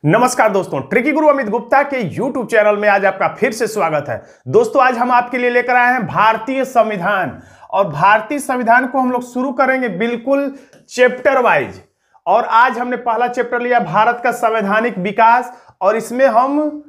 नमस्कार दोस्तों, ट्रिकी गुरु अमित गुप्ता के YouTube चैनल में आज आपका फिर से स्वागत है। दोस्तों, आज हम आपके लिए लेकर आए हैं भारतीय संविधान। और भारतीय संविधान को हम लोग शुरू करेंगे बिल्कुल चैप्टर वाइज। और आज हमने पहला चैप्टर लिया भारत का संवैधानिक विकास, और इसमें हम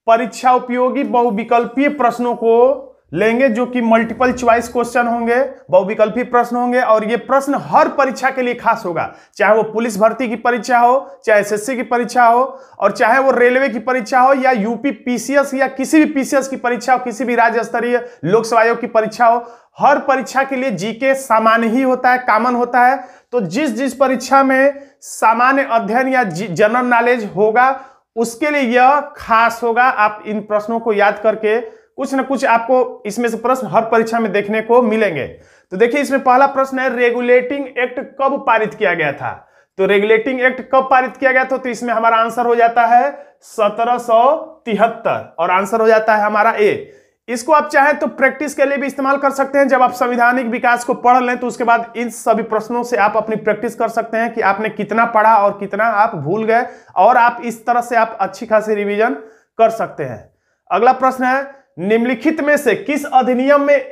परीक्षा उपयोगी बहुविकल्पीय प्रश्नों को लेंगे जो कि मल्टीपल चॉइस क्वेश्चन होंगे, बहुविकल्पीय प्रश्न होंगे। और ये प्रश्न हर परीक्षा के लिए खास होगा, चाहे वो पुलिस भर्ती की परीक्षा हो, चाहे एसएससी की परीक्षा हो, और चाहे वो रेलवे की परीक्षा हो, या यूपी पीसीएस या किसी भी पीसीएस की परीक्षा हो, किसी भी राज्य स्तरीय लोक सेवा आयोग की परीक्षा हो। हर परीक्षा के लिए जीके सामान्य ही होता है, कॉमन होता है। तो जिस जिस परीक्षा में सामान्य अध्ययन या जनरल नॉलेज होगा उसके लिए यह खास होगा। आप इन प्रश्नों को याद करके कुछ न कुछ आपको इसमें से प्रश्न हर परीक्षा में देखने को मिलेंगे। तो देखिए, इसमें पहला प्रश्न है, रेगुलेटिंग एक्ट कब पारित किया गया था? तो रेगुलेटिंग एक्ट कब पारित किया गया था? तो इसमें हमारा आंसर हो जाता है 1773, और आंसर हो जाता है हमारा ए। इसको आप चाहें तो प्रैक्टिस के लिए भी इस्तेमाल कर सकते हैं। जब आप संवैधानिक विकास को पढ़ लें तो उसके बाद इन सभी प्रश्नों से आप अपनी प्रैक्टिस कर सकते हैं कि आपने कितना पढ़ा और कितना आप भूल गए, और आप इस तरह से आप अच्छी खासी रिवीजन कर सकते हैं। अगला प्रश्न है, निम्नलिखित में से किस अधिनियम में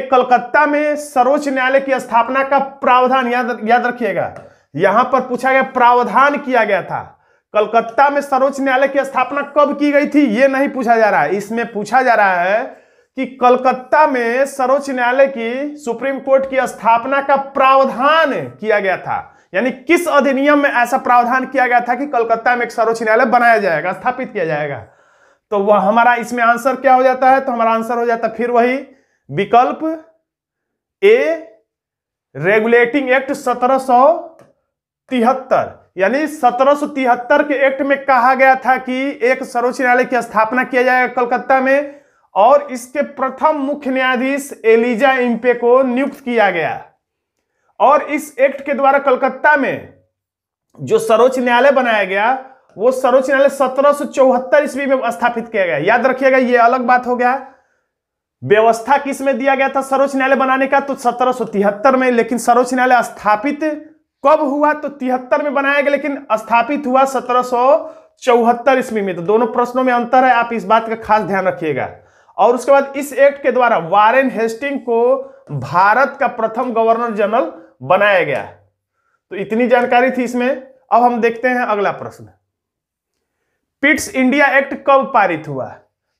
कलकत्ता में सर्वोच्च न्यायालय की स्थापना का प्रावधान, याद रखिएगा, यहां पर पूछा गया प्रावधान किया गया था। कलकत्ता में सर्वोच्च न्यायालय की स्थापना कब की गई थी ये नहीं पूछा जा रहा है। इसमें पूछा जा रहा है कि कलकत्ता में सर्वोच्च न्यायालय की, सुप्रीम कोर्ट की स्थापना का प्रावधान किया गया था। यानी किस अधिनियम में ऐसा प्रावधान किया गया था कि कलकत्ता में एक सर्वोच्च न्यायालय बनाया जाएगा, स्थापित किया जाएगा। तो वह हमारा इसमें आंसर क्या हो जाता है? तो हमारा आंसर हो जाता है फिर वही विकल्प ए, रेगुलेटिंग एक्ट 1773। यानी 1773 के एक्ट में कहा गया था कि एक सर्वोच्च न्यायालय की स्थापना किया जाएगा कलकत्ता में, और इसके प्रथम मुख्य न्यायाधीश एलिजा इम्पे को नियुक्त किया गया। और इस एक्ट के द्वारा कलकत्ता में जो सर्वोच्च न्यायालय बनाया गया वो सर्वोच्च न्यायालय 1774 ईस्वी में स्थापित किया गया। याद रखिएगा, ये अलग बात हो गया। व्यवस्था किस में दिया गया था सर्वोच्च न्यायालय बनाने का? तो 1773 में। लेकिन सर्वोच्च न्यायालय स्थापित कब हुआ? तो 73 में बनाया गया, लेकिन स्थापित हुआ 1774 ईस्वी में। तो दोनों प्रश्नों में अंतर है, आप इस बात का खास ध्यान रखिएगा। और उसके बाद इस एक्ट के द्वारा वारेन हेस्टिंग को भारत का प्रथम गवर्नर जनरल बनाया गया। तो इतनी जानकारी थी इसमें। अब हम देखते हैं अगला प्रश्न, पिट्स इंडिया एक्ट कब पारित हुआ?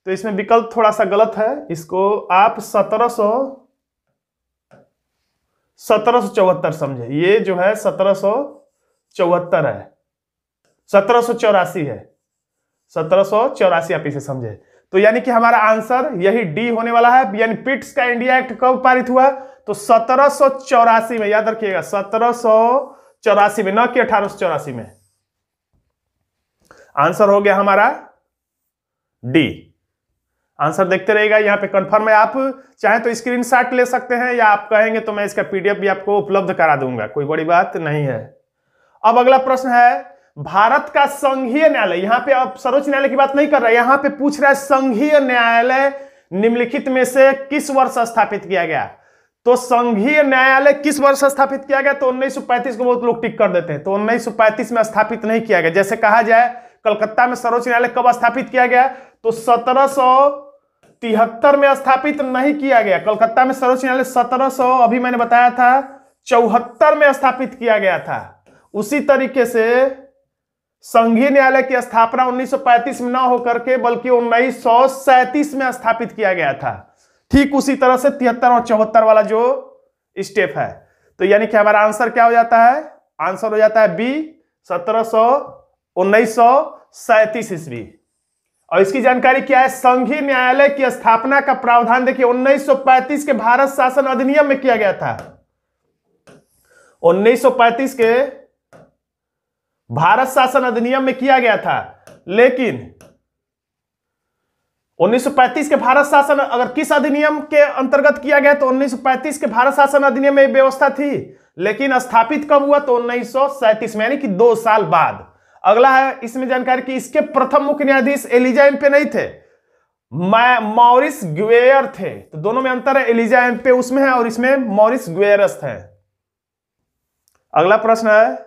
तो इसमें विकल्प थोड़ा सा गलत है, इसको आप 1774 समझे। ये जो है 1774 है, 1784 है, 1784 आप इसे समझे। तो यानी कि हमारा आंसर यही डी होने वाला है। यानी पिट्स का इंडिया एक्ट कब पारित हुआ? तो 1784 में। याद रखिएगा, 1784 में, न कि 1884 में। आंसर हो गया हमारा डी। आंसर देखते रहिएगा, यहां पे कंफर्म है। आप चाहें तो स्क्रीनशॉट ले सकते हैं, या आप कहेंगे तो मैं इसका पीडीएफ भी आपको उपलब्ध करा दूंगा, कोई बड़ी बात नहीं है। अब अगला प्रश्न है, भारत का संघीय न्यायालय, यहां पे आप सर्वोच्च न्यायालय की बात नहीं कर रहा है, यहां पे पूछ रहा है संघीय न्यायालय निम्नलिखित में से किस वर्ष स्थापित किया गया? तो संघीय न्यायालय किस वर्ष स्थापित किया गया? तो 1935 को बहुत लोग टिक कर देते हैं। तो 1935 में स्थापित नहीं किया गया। जैसे कहा जाए कलकत्ता में सर्वोच्च न्यायालय कब स्थापित किया गया? तो 1773 में स्थापित नहीं किया गया। कलकत्ता में सर्वोच्च न्यायालय 1700, अभी मैंने बताया था, 74 में स्थापित किया गया था। उसी तरीके से संघीय न्यायालय की स्थापना 1935 में न होकर के बल्कि 1937 में स्थापित किया गया था। ठीक उसी तरह से 73 और 74 वाला जो स्टेप है। तो यानी कि हमारा आंसर क्या हो जाता है? आंसर हो जाता है बी, 1937 ईस्वी। और इसकी जानकारी क्या है? संघीय न्यायालय की स्थापना का प्रावधान देखिए 1935 के भारत शासन अधिनियम में किया गया था। 1935 के भारत शासन अधिनियम में किया गया था। लेकिन 1935 के भारत शासन अगर किस अधिनियम के अंतर्गत किया गया, तो 1935 के भारत शासन अधिनियम में व्यवस्था थी, लेकिन स्थापित कब हुआ? तो 1937 में, यानी कि 2 साल बाद। अगला है इसमें जानकारी कि इसके प्रथम मुख्य न्यायाधीश एलिजा एम्पे नहीं थे, मॉरिस ग्वेयर थे। तो दोनों में अंतर है, एलिजा एम्पे उसमें है और इसमें मॉरिस ग्वेयरस है। अगला प्रश्न है,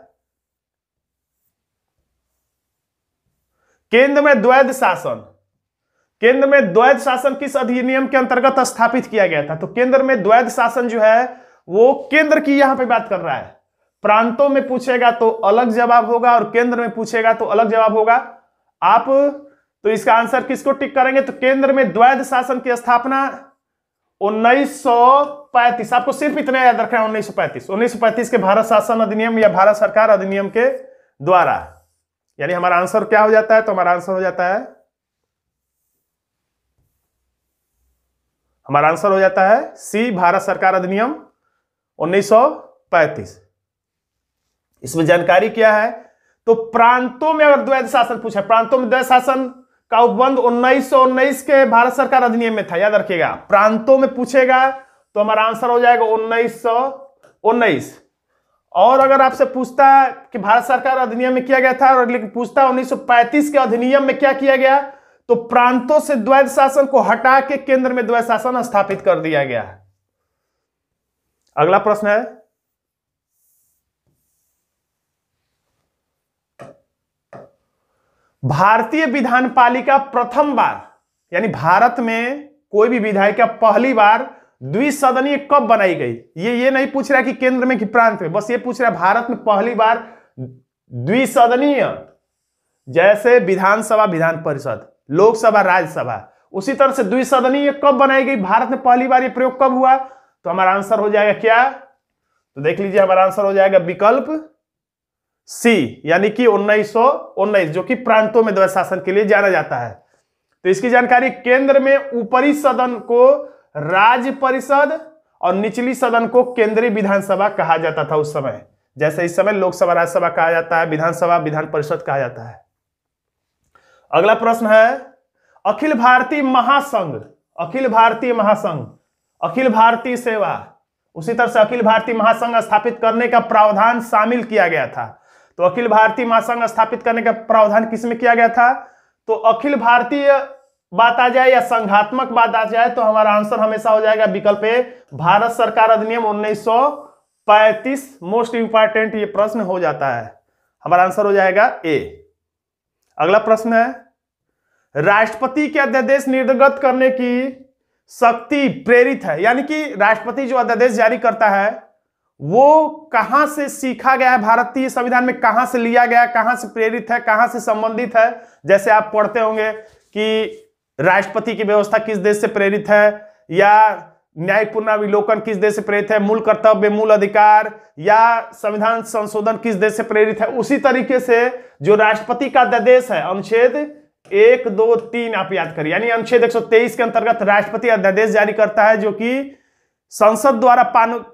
केंद्र में द्वैध शासन, केंद्र में द्वैध शासन किस अधिनियम के अंतर्गत स्थापित किया गया था? तो केंद्र में द्वैध शासन जो है वो केंद्र की यहां पे बात कर रहा है। प्रांतों में पूछेगा तो अलग जवाब होगा और केंद्र में पूछेगा तो अलग जवाब होगा। आप तो इसका आंसर किसको टिक करेंगे? तो केंद्र में द्वैध शासन की स्थापना 1935। आपको सिर्फ इतना याद रखना है, 1935 के भारत शासन अधिनियम या भारत सरकार अधिनियम के द्वारा। यानी हमारा आंसर क्या हो जाता है? तो हमारा आंसर हो जाता है, हमारा आंसर हो जाता है सी, भारत सरकार अधिनियम 1935। इसमें जानकारी क्या है? तो प्रांतों में अगर द्वैध शासन पूछा, प्रांतों में द्वैध शासन का उपबंध 1919 के भारत सरकार अधिनियम में था, याद रखिएगा। प्रांतों में पूछेगा तो हमारा आंसर हो जाएगा 1919। और अगर आपसे पूछता कि भारत सरकार अधिनियम में किया गया था, और लेकिन पूछता 1935 के अधिनियम में क्या किया गया, तो प्रांतों से द्वैध शासन को हटा के केंद्र में द्वैध शासन स्थापित कर दिया गया। अगला प्रश्न है, भारतीय विधानपालिका प्रथम बार, यानी भारत में कोई भी विधायिका पहली बार द्विसदनीय कब बनाई गई? ये नहीं पूछ रहा कि केंद्र में कि प्रांत में, बस ये पूछ रहा है भारत में पहली बार द्विसदनीय, जैसे विधानसभा विधान परिषद, लोकसभा राज्यसभा, उसी तरह से द्विसदनीय कब बनाई गई? भारत में पहली बार ये प्रयोग कब हुआ? तो हमारा आंसर हो जाएगा क्या? तो देख लीजिए, हमारा आंसर हो जाएगा विकल्प सी, यानी कि 1919, जो कि प्रांतों में द्वैध शासन के लिए जाना जाता है। तो इसकी जानकारी, केंद्र में ऊपरी सदन को राज्य परिषद और निचली सदन को केंद्रीय विधानसभा कहा जाता था उस समय, जैसे इस समय लोकसभा राज्यसभा कहा जाता है, विधानसभा विधान परिषद कहा जाता है। अगला प्रश्न है, अखिल भारतीय महासंघ, अखिल भारतीय महासंघ, अखिल भारतीय सेवा, उसी तरह से अखिल भारतीय महासंघ स्थापित करने का प्रावधान शामिल किया गया था। तो अखिल भारतीय महासंघ स्थापित करने का प्रावधान किसमें किया गया था? तो अखिल भारतीय बात आ जाए या संघात्मक बात आ जाए तो हमारा आंसर हमेशा हो जाएगा विकल्प ए, भारत सरकार अधिनियम 1935। मोस्ट इंपॉर्टेंट ये प्रश्न हो जाता है, हमारा आंसर हो जाएगा ए। अगला प्रश्न है, राष्ट्रपति के अध्यादेश निर्गत करने की शक्ति प्रेरित है, यानी कि राष्ट्रपति जो अध्यादेश जारी करता है वो कहां से सीखा गया है, भारतीय संविधान में कहां से लिया गया, कहां से प्रेरित है, कहां से संबंधित है। जैसे आप पढ़ते होंगे कि राष्ट्रपति की व्यवस्था किस देश से प्रेरित है, या न्यायिक पुनर्विलोकन किस देश से प्रेरित है, मूल कर्तव्य मूल अधिकार या संविधान संशोधन किस देश से प्रेरित है। उसी तरीके से जो राष्ट्रपति का अध्यादेश है, अनुच्छेद 1, 2, 3 आप याद करिए, यानी अनुच्छेद 123 के अंतर्गत राष्ट्रपति अध्यादेश जारी करता है, जो कि संसद द्वारा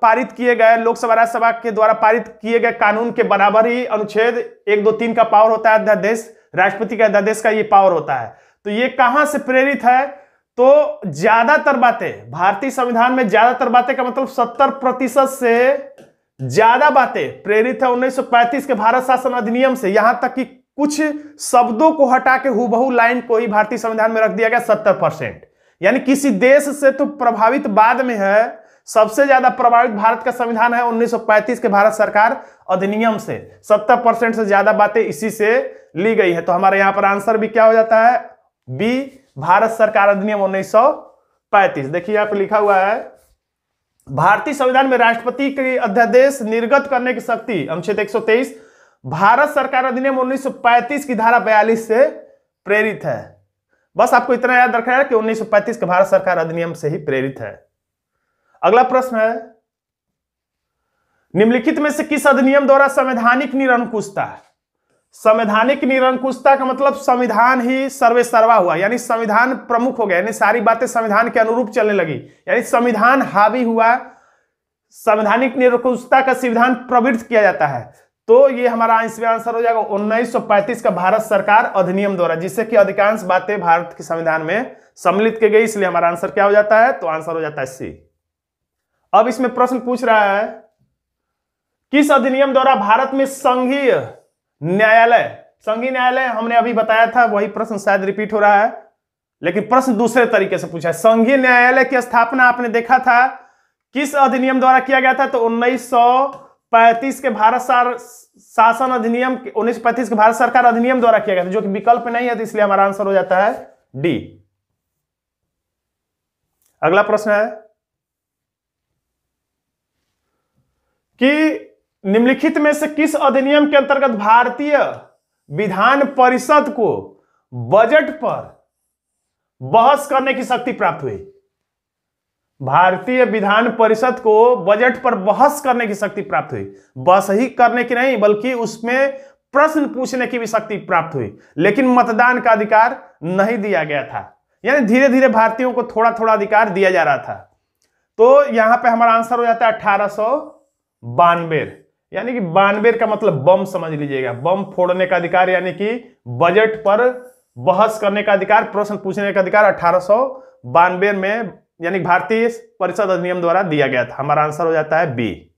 पारित किए गए, लोकसभा राज्यसभा के द्वारा पारित किए गए कानून के बराबर ही अनुच्छेद 1, 2, 3 का पावर होता है अध्यादेश, राष्ट्रपति के अध्यादेश का ये पावर होता है। तो ये कहां से प्रेरित है? तो ज्यादातर बातें, भारतीय संविधान में ज्यादातर बातें का मतलब 70% से ज्यादा बातें प्रेरित है 1935 के भारत शासन अधिनियम से। यहां तक कि कुछ शब्दों को हटा के हूबहू लाइन को ही भारतीय संविधान में रख दिया गया 70%। यानी किसी देश से तो प्रभावित बाद में है, सबसे ज्यादा प्रभावित भारत का संविधान है 1935 के भारत सरकार अधिनियम से। 70% से ज्यादा बातें इसी से ली गई है। तो हमारे यहां पर आंसर भी क्या हो जाता है? बी, भारत सरकार अधिनियम 1935। देखिए यहां पर लिखा हुआ है, भारतीय संविधान में राष्ट्रपति के अध्यादेश निर्गत करने की शक्ति, अनुच्छेद 123, भारत सरकार अधिनियम 1935 की धारा 42 से प्रेरित है। बस आपको इतना याद रखना है कि 1935 के भारत सरकार अधिनियम से ही प्रेरित है। अगला प्रश्न है, निम्नलिखित में से किस अधिनियम द्वारा संवैधानिक निरंकुशता? संवैधानिक निरंकुशता का मतलब संविधान ही सर्वेसर्वा हुआ, यानी संविधान प्रमुख हो गया, यानी सारी बातें संविधान के अनुरूप चलने लगी, यानी संविधान हावी हुआ। संवैधानिक निरंकुशता का संविधान प्रवृत्त किया जाता है। तो ये हमारा इसमें आंसर हो जाएगा 1935 का भारत सरकार अधिनियम द्वारा, जिससे कि अधिकांश बातें भारत के संविधान में सम्मिलित की गई, इसलिए हमारा आंसर क्या हो जाता है? तो आंसर हो जाता है सी। अब इसमें प्रश्न पूछ रहा है, किस अधिनियम द्वारा भारत में संघीय न्यायालय, संघीय न्यायालय हमने अभी बताया था, वही प्रश्न शायद रिपीट हो रहा है, लेकिन प्रश्न दूसरे तरीके से पूछा है। संघीय न्यायालय की स्थापना आपने देखा था किस अधिनियम द्वारा किया गया था? तो 1935 के भारत शासन अधिनियम 1935 के भारत सरकार अधिनियम द्वारा किया गया था, जो कि विकल्प नहीं है, तो इसलिए हमारा आंसर हो जाता है डी। अगला प्रश्न है कि निम्नलिखित में से किस अधिनियम के अंतर्गत भारतीय विधान परिषद को बजट पर बहस करने की शक्ति प्राप्त हुई? भारतीय विधान परिषद को बजट पर बहस करने की शक्ति प्राप्त हुई। बहस ही करने की नहीं, बल्कि उसमें प्रश्न पूछने की भी शक्ति प्राप्त हुई, लेकिन मतदान का अधिकार नहीं दिया गया था। यानी धीरे धीरे भारतीयों को थोड़ा थोड़ा अधिकार दिया जा रहा था। तो यहां पे हमारा आंसर हो जाता है 1892। यानी कि 92 का मतलब बम समझ लीजिएगा, बम फोड़ने का अधिकार, यानी कि बजट पर बहस करने का अधिकार, प्रश्न पूछने का अधिकार 1892 में यानी भारतीय परिषद अधिनियम द्वारा दिया गया था। हमारा आंसर हो जाता है बी।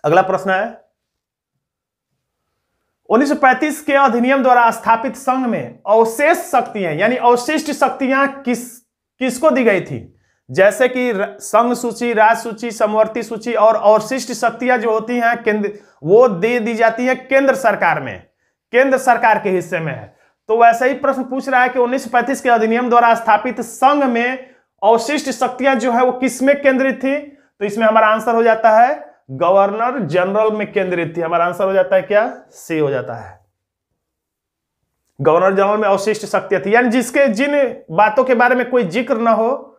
अगला प्रश्न है 1935 के अधिनियम द्वारा स्थापित संघ में अवशेष शक्तियां यानी अवशिष्ट शक्तियां किसको दी गई थी? जैसे कि संघ सूची, राज सूची, समवर्ती सूची और अवशिष्ट शक्तियां जो होती हैं केंद्र, वो दे दी जाती है केंद्र सरकार में, केंद्र सरकार के हिस्से में है। तो वैसे ही प्रश्न पूछ रहा है कि 1935 के अधिनियम द्वारा स्थापित संघ में अवशिष्ट शक्तियां जो है वो किसमें केंद्रित थी? तो इसमें हमारा आंसर हो जाता है गवर्नर जनरल में केंद्रित थी। हमारा आंसर हो जाता है क्या? सी हो जाता है। गवर्नर जनरल में अवशिष्ट शक्तियां थी, यानी जिसके जिन बातों के बारे में कोई जिक्र ना हो,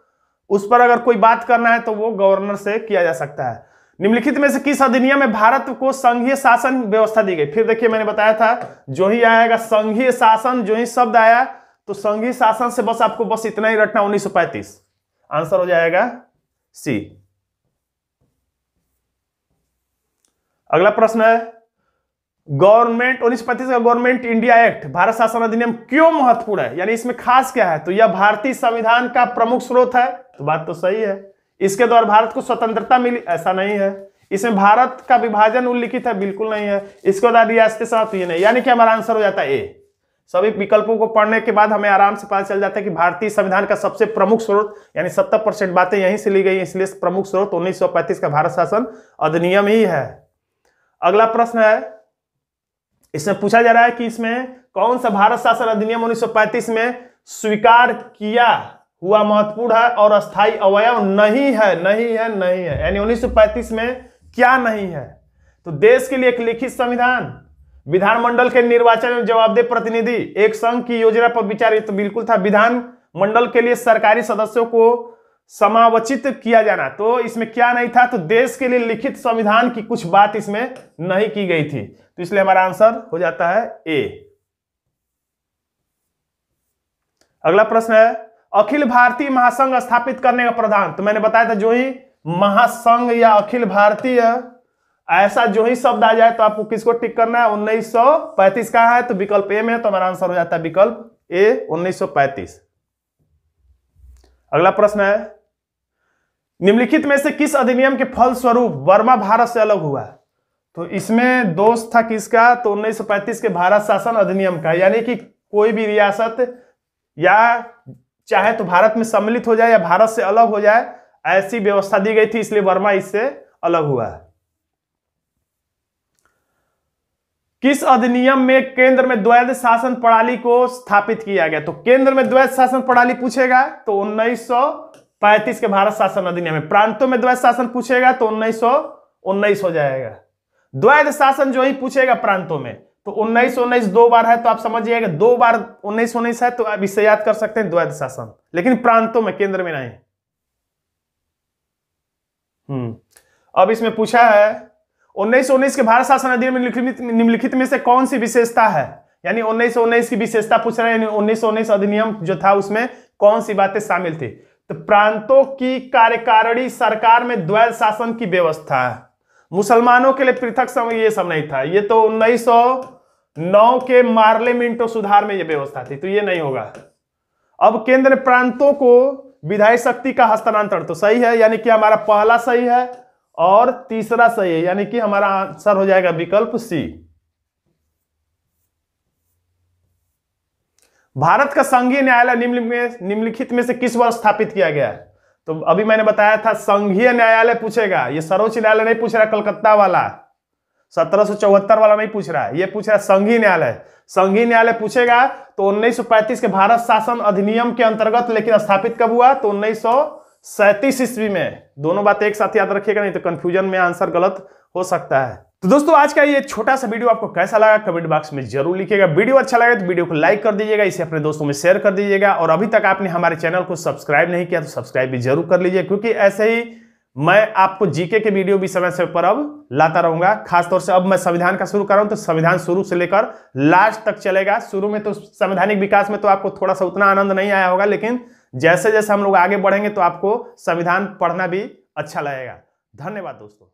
उस पर अगर कोई बात करना है तो वो गवर्नर से किया जा सकता है। निम्नलिखित में से किस अधिनियम में भारत को संघीय शासन व्यवस्था दी गई? फिर देखिए मैंने बताया था जो ही आएगा संघीय शासन, जो ही शब्द आया तो संघीय शासन से बस आपको बस इतना ही रटना, 1935। आंसर हो जाएगा सी। अगला प्रश्न है गवर्नमेंट 1935 का गवर्नमेंट इंडिया एक्ट भारत शासन अधिनियम क्यों महत्वपूर्ण है? यानी इसमें खास क्या है? तो यह भारतीय संविधान का प्रमुख स्रोत है, तो बात तो सही है। इसके द्वारा भारत को स्वतंत्रता मिली, ऐसा नहीं है। इसमें भारत का विभाजन उल्लिखित है, बिल्कुल नहीं है। इसके द्वारा रियासतें समाप्त हुई नहीं, यानी कि हमारा आंसर हो जाता है ए। सभी विकल्पों को पढ़ने के बाद हमें आराम से पता चल जाता है कि भारतीय संविधान का सबसे प्रमुख स्रोत यानी 70% बातें यहीं से ली गई, इसलिए प्रमुख स्रोत 1935 का भारत शासन अधिनियम ही है। अगला प्रश्न है, इसमें पूछा जा रहा है कि इसमें कौन सा भारत शासन अधिनियम 1935 में स्वीकार किया हुआ महत्वपूर्ण है और अस्थायी अवयव नहीं है? नहीं है, नहीं है। यानी 1935 में क्या नहीं है? तो देश के लिए एक लिखित संविधान, विधानमंडल के निर्वाचन में जवाबदेह प्रतिनिधि, एक संघ की योजना पर विचार, तो बिल्कुल था। विधानमंडल के लिए सरकारी सदस्यों को समावचित किया जाना, तो इसमें क्या नहीं था? तो देश के लिए लिखित संविधान की कुछ बात इसमें नहीं की गई थी, तो इसलिए हमारा आंसर हो जाता है ए। अगला प्रश्न है अखिल भारतीय महासंघ स्थापित करने का प्रधान, तो मैंने बताया था जो ही महासंघ या अखिल भारतीय ऐसा जो ही शब्द आ जाए तो आपको किसको टिक करना है? 1935 का है, तो विकल्प ए में है, तो हमारा आंसर हो जाता है विकल्प ए 1935। अगला प्रश्न है निम्नलिखित में से किस अधिनियम के फलस्वरूप बर्मा भारत से अलग हुआ? तो इसमें दोष था किसका? तो 1935 के भारत शासन अधिनियम का, यानी कि कोई भी रियासत या चाहे तो भारत में सम्मिलित हो जाए या भारत से अलग हो जाए, ऐसी व्यवस्था दी गई थी, इसलिए बर्मा इससे अलग हुआ है। किस अधिनियम में केंद्र में द्वैध शासन प्रणाली को स्थापित किया गया? तो केंद्र में द्वैध शासन प्रणाली पूछेगा तो 1935 के भारत शासन अधिनियम में। प्रांतों में द्वैध शासन पूछेगा तो 1919 हो जाएगा। द्वैध शासन जो ही पूछेगा प्रांतों में तो 1919 दो बार है, तो आप समझिएगा दो बार 1919 है, तो आप इससे याद कर सकते हैं द्वैध शासन, लेकिन प्रांतों में, केंद्र में नहीं। अब इसमें पूछा है 1919 के भारत शासन अधिनियम में निम्नलिखित में से कौन सी विशेषता है? यानी 1919 की विशेषता पूछ रहे हैं, यानी 1919 अधिनियम जो था उसमें कौन सी बातें शामिल थी? तो प्रांतों की कार्यकारिणी सरकार में द्वैध शासन की व्यवस्था है, मुसलमानों के लिए पृथक समय, ये सब नहीं था। ये तो 1909 के मार्लेमेंटो सुधार में ये व्यवस्था थी, तो ये नहीं होगा। अब केंद्र प्रांतों को विधायी शक्ति का हस्तांतरण, तो सही है, यानी कि हमारा पहला सही है और तीसरा सही है, यानी कि हमारा आंसर हो जाएगा विकल्प सी। भारत का संघीय न्यायालय निम्नलिखित में से किस वर्ष स्थापित किया गया? तो अभी मैंने बताया था संघीय न्यायालय पूछेगा, ये सर्वोच्च न्यायालय नहीं पूछ रहा, कलकत्ता वाला। 1774 वाला नहीं पूछ रहा है, ये पूछ रहा है संघीय न्यायालय। संघीय न्यायालय पूछेगा तो 1935 के भारत शासन अधिनियम के अंतर्गत, लेकिन स्थापित कब हुआ तो 1937 ईस्वी में। दोनों बातें एक साथ याद रखिएगा, नहीं तो कंफ्यूजन में आंसर गलत हो सकता है। तो दोस्तों आज का ये छोटा सा वीडियो आपको कैसा लगा कमेंट बॉक्स में जरूर लिखिएगा। वीडियो अच्छा लगे तो वीडियो को लाइक कर दीजिएगा, इसे अपने दोस्तों में शेयर कर दीजिएगा, और अभी तक आपने हमारे चैनल को सब्सक्राइब नहीं किया तो सब्सक्राइब भी जरूर कर लीजिए, क्योंकि ऐसे ही मैं आपको जीके के वीडियो भी समय समय पर अब लाता रहूंगा। खासतौर से अब मैं संविधान का शुरू कर रहा हूं तो संविधान शुरू से लेकर लास्ट तक चलेगा। शुरू में तो संवैधानिक विकास में तो आपको थोड़ा सा उतना आनंद नहीं आया होगा, लेकिन जैसे जैसे हम लोग आगे बढ़ेंगे तो आपको संविधान पढ़ना भी अच्छा लगेगा। धन्यवाद दोस्तों।